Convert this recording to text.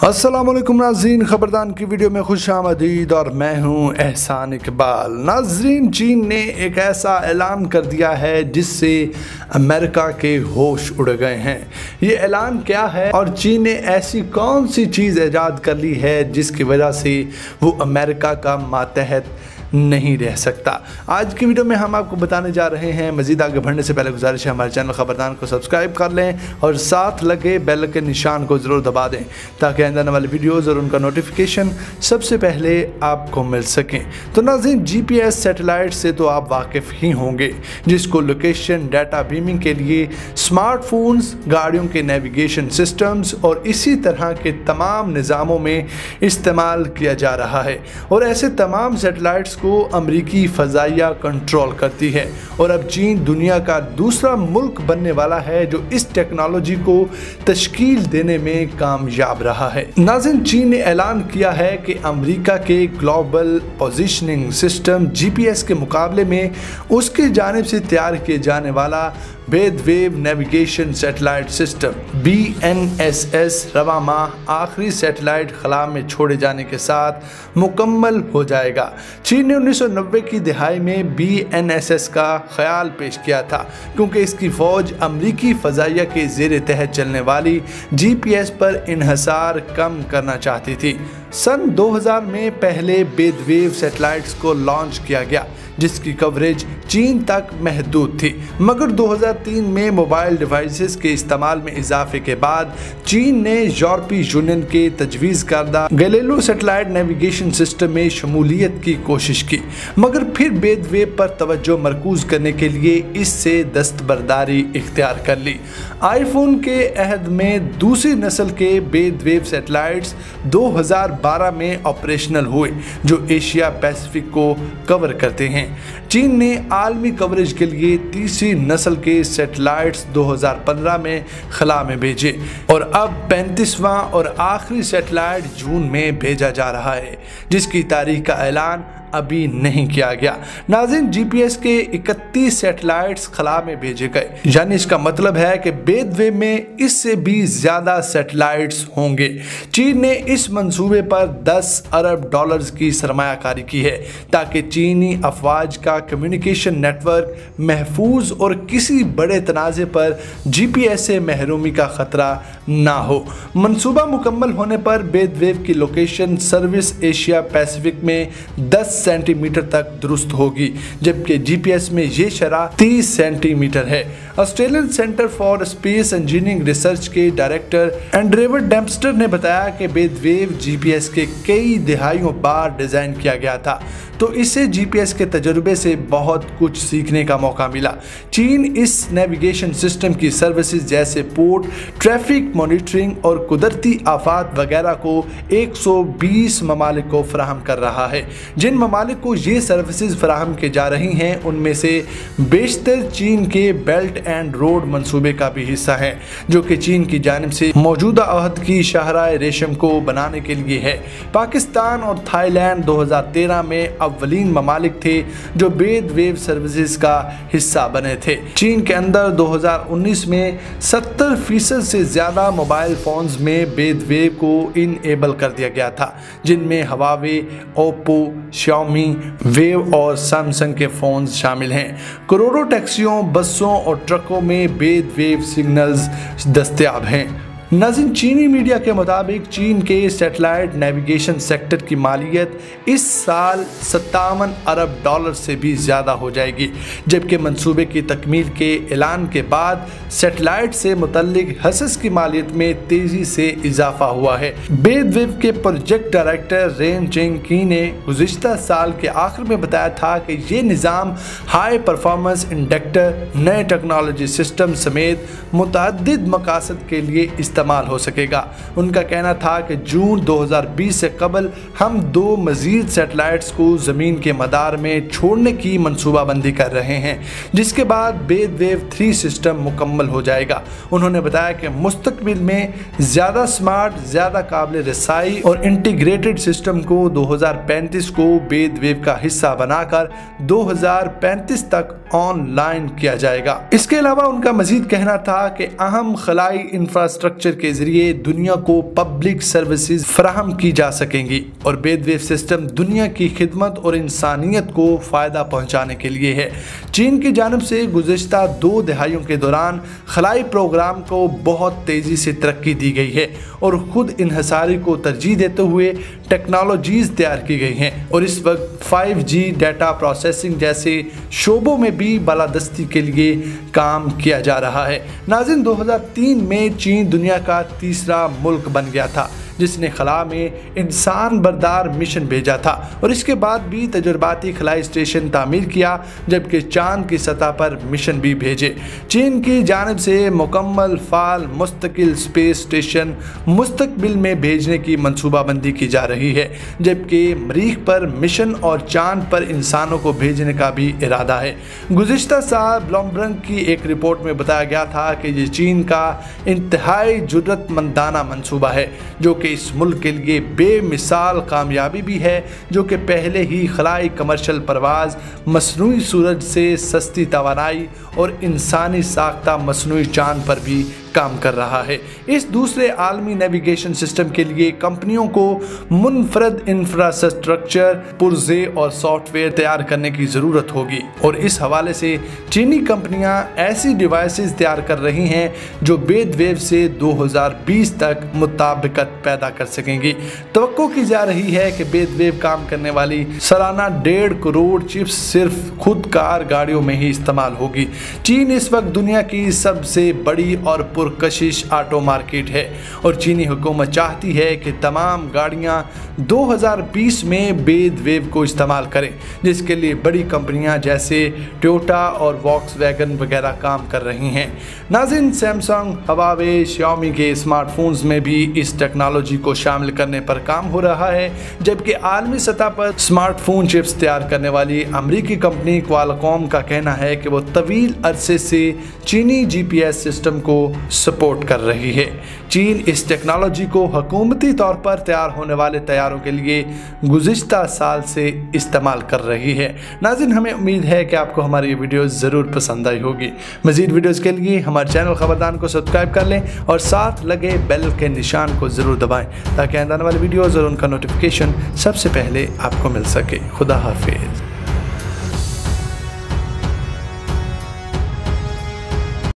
अस्सलामुअलैकुम नाज़रीन, खबरदान की वीडियो में खुशामदीद और मैं हूं एहसान इकबाल। नाज़रीन, चीन ने एक ऐसा ऐलान कर दिया है जिससे अमेरिका के होश उड़ गए हैं। ये ऐलान क्या है और चीन ने ऐसी कौन सी चीज़ ईजाद कर ली है जिसकी वजह से वो अमेरिका का मातहत नहीं रह सकता। आज की वीडियो में हम आपको बताने जा रहे हैं। मज़ीद आगे बढ़ने से पहले गुजारिश है हमारे चैनल खबरदान को सब्सक्राइब कर लें और साथ लगे बेल के निशान को ज़रूर दबा दें ताकि आने आने वाली वीडियोज़ और उनका नोटिफिकेशन सबसे पहले आपको मिल सकें। तो नाज़रीन, GPS सैटेलाइट से तो आप वाकिफ़ ही होंगे, जिसको लोकेशन डाटा बीमिंग के लिए स्मार्टफोन्स, गाड़ियों के नेविगेशन सिस्टम्स और इसी तरह के तमाम निज़ामों में इस्तेमाल किया जा रहा है। और ऐसे तमाम सैटेलाइट्स को अमरीकी फ़ज़ाइया कंट्रोल करती है और अब चीन दुनिया का दूसरा मुल्क बनने वाला है जो इस टेक्नोलॉजी को तश्कील देने में कामयाब रहा है। नाज़रीन, चीन ने ऐलान किया है कि अमरीका के ग्लोबल पोजीशनिंग सिस्टम GPS के मुकाबले में उसकी जानिब से तैयार किए जाने वाला बेद वेव नेविगेशन सैटेलाइट सिस्टम BNSS रवा माह आखिरी सैटेलाइट खला में छोड़े जाने के साथ मुकम्मल हो जाएगा। चीन ने 1990 की दिहाई में BNSS का ख्याल पेश किया था क्योंकि इसकी फ़ौज अमरीकी फ़ज़ाइया के ज़ेर तहत चलने वाली GPS पर इन्हसार कम करना चाहती थी। सन 2000 में पहले बेद वेव सैटेलाइट्स को लॉन्च किया गया जिसकी कवरेज चीन तक महदूद थी, मगर 2003 में मोबाइल डिवाइसेस के इस्तेमाल में इजाफे के बाद चीन ने यूरोपीय यूनियन के तजवीज़ करदा गैलीलियो सैटेलाइट नेविगेशन सिस्टम में शमूलियत की कोशिश की, मगर फिर बेद वेव पर तवज्जो मरकूज करने के लिए इससे दस्तबरदारी इख्तियार कर ली। आईफोन के अहद में दूसरी नस्ल के बेद वेव सैटेलाइट्स 2012 में ऑपरेशनल हुए जो एशिया पैसिफिक को कवर करते हैं। चीन ने आलमी कवरेज के लिए तीसरी नस्ल के सैटेलाइट्स 2015 में खला में भेजे और अब 35वां और आखिरी सैटेलाइट जून में भेजा जा रहा है जिसकी तारीख का ऐलान अभी नहीं किया गया। नाज़रीन, GPS के 31 सैटेलाइट्स खला में भेजे गए, यानी इसका मतलब है कि बेद वेव में इससे भी ज़्यादा सैटेलाइट्स होंगे। चीन ने इस मंसूबे पर $10 अरब की सरमायाकारी की है ताकि चीनी अफवाज का कम्युनिकेशन नेटवर्क महफूज और किसी बड़े तनाज़े पर GPS से महरूमी का ख़तरा ना हो। मंसूबा मुकम्मल होने पर बेद वेव की लोकेशन सर्विस एशिया पैसिफिक में 10 सेंटीमीटर तक दुरुस्त होगी, जबकि GPS में ये शरह 30 सेंटीमीटर है। Australian centre for space engineering research के डायरेक्टर एंड्रेवर डेम्पस्टर ने बताया कि बेद वेव GPS के कई दिहाइयों बाद डिज़ाइन किया गया था, तो इससे GPS के तजुर्बे से बहुत कुछ सीखने का मौका मिला। चीन इस नेविगेशन सिस्टम की सर्विसेज जैसे पोर्ट, ट्रैफिक मॉनिटरिंग और कुदरती आफात वगैरह को 120 ममालिक को फराहम कर रहा है। जिन ममालिक को ये सर्विसेज फराहम की जा रही हैं उनमें से बेशतर चीन के बेल्ट एंड रोड मंसूबे का भी हिस्सा है जो कि चीन की जानिब से मौजूदा अहद की शाहराह रेशम को बनाने के लिए है। पाकिस्तान और थाईलैंड 2013 में अव्वलीन ममालिक थे जो बेद वेव सर्विसेज का हिस्सा बने थे। चीन के अंदर 2019 में 70% से ज़्यादा मोबाइल फ़ोन्स में बेद वेव को इनेबल कर दिया गया था, जिनमें हवावे, ओप्पो, शाओमी, वेव और सैमसंग के फ़ोन्स शामिल हैं। करोड़ों टैक्सियों, बसों और ट्रकों में बेद वेव सिग्नल्स दस्तयाब हैं। नाज़रीन, चीनी मीडिया के मुताबिक चीन के सैटेलाइट नेविगेशन सेक्टर की मालियत इस साल 57 अरब से भी ज़्यादा हो जाएगी, जबकि मंसूबे की तकमील के ऐलान के बाद सैटेलाइट से मुतल्लिक हसस की मालियत में तेज़ी से इजाफा हुआ है। बेद वेव के प्रोजेक्ट डायरेक्टर रेन चेंग ने गुज़िश्ता साल के आखिर में बताया था कि ये निज़ाम हाई परफॉर्मेंस इंडक्टर, नए टेक्नोलॉजी सिस्टम समेत मुतअद्दिद मकासद के लिए इस्तेमाल हो सकेगा। उनका कहना था कि जून 2020 से कबल हम 2 मज़ीद सैटेलाइट्स को ज़मीन के मदार में छोड़ने की मनसूबाबंदी कर रहे हैं, जिसके बाद बेद वेव 3 सिस्टम मुकम्मल हो जाएगा। उन्होंने बताया कि मुस्तकबिल में ज़्यादा स्मार्ट, ज़्यादा काबिल रसाई और इंटीग्रेटेड सिस्टम को 2035 को बेद वेव का हिस्सा बनाकर 2035 तक ऑनलाइन किया जाएगा। इसके अलावा उनका मजीद कहना था कि अहम खलाई इंफ्रास्ट्रक्चर इंफ्रास्ट्रक्चर के जरिए दुनिया को पब्लिक सर्विसेज फराहम की जा सकेंगी और बेदवेव सिस्टम दुनिया की खिदमत और इंसानियत को फ़ायदा पहुँचाने के लिए है। चीन की जानब से गुज़िश्ता 2 दहाइयों के दौरान खलाई प्रोग्राम को बहुत तेज़ी से तरक्की दी गई है और ख़ुद इन्हसारी को तरजीह देते हुए टेक्नोलॉजीज़ तैयार की गई हैं और इस वक्त 5G डाटा प्रोसेसिंग जैसे शोबों में भी बालादस्ती के लिए काम किया जा रहा है। नाज़रीन, 2003 में चीन दुनिया का तीसरा मुल्क बन गया था जिसने खला में इंसान बरदार मिशन भेजा था और इसके बाद भी तजुर्बाती खलाई स्टेशन तामीर किया, जबकि चांद की सतह पर मिशन भी भेजे। चीन की जानिब से मुकम्मल फाल मुस्तकिल स्पेस स्टेशन मुस्तकबिल में भेजने की मनसूबाबंदी की जा रही है, जबकि मरीख पर मिशन और चांद पर इंसानों को भेजने का भी इरादा है। गुज़िश्ता साल ब्लूमबर्ग की एक रिपोर्ट में बताया गया था कि ये चीन का इंतहाई जुर्रतमंदाना मनसूबा है जो कि इस मुल्क के लिए बेमिसाल कामयाबी भी है, जो कि पहले ही खलाई कमर्शियल परवाज, मसनूई सूरज से सस्ती तवानाई और इंसानी साख्ता मसनूई चांद पर भी काम कर रहा है। इस दूसरे आलमी नेविगेशन सिस्टम के लिए कंपनियों को मुनफरद इंफ्रास्ट्रक्चर, पुर्जे और सॉफ्टवेयर तैयार करने की ज़रूरत होगी और इस हवाले से चीनी कंपनियां ऐसी डिवाइसेस तैयार कर रही हैं जो बेदवेव से 2020 तक मुताबिकत पैदा कर सकेंगी। तवक्को की जा रही है कि बेदवेव काम करने वाली सालाना 1.5 करोड़ चिप्स सिर्फ खुदकार गाड़ियों में ही इस्तेमाल होगी। चीन इस वक्त दुनिया की सबसे बड़ी और पुरकशिश ऑटो मार्केट है और चीनी हुकूमत चाहती है कि तमाम गाड़ियां 2020 में बेदवेव को इस्तेमाल करें, जिसके लिए बड़ी कंपनियां जैसे टोयोटा और वॉक्सवैगन वगैरह काम कर रही हैं। नाज़रीन, सैमसंग, हवावे, शाओमी के स्मार्टफोन्स में भी इस टेक्नोलॉजी को शामिल करने पर काम हो रहा है, जबकि आलमी सतह पर स्मार्टफोन चिप्स तैयार करने वाली अमरीकी कंपनी क्वालकॉम का कहना है कि वो तवील अरसे से चीनी GPS सिस्टम को सपोर्ट कर रही है। चीन इस टेक्नोलॉजी को हुकूमती तौर पर तैयार होने वाले तैयारों के लिए गुज़िश्ता साल से इस्तेमाल कर रही है। नाज़रीन, हमें उम्मीद है कि आपको हमारी ये वीडियो ज़रूर पसंद आई होगी। मज़ीद वीडियोज़ के लिए हमारे चैनल खबरदान को सब्सक्राइब कर लें और साथ लगे बेल के निशान को ज़रूर दबाएं ताकि आने वाली वीडियोज़ और उनका नोटिफिकेशन सबसे पहले आपको मिल सके। खुदा हाफिज़।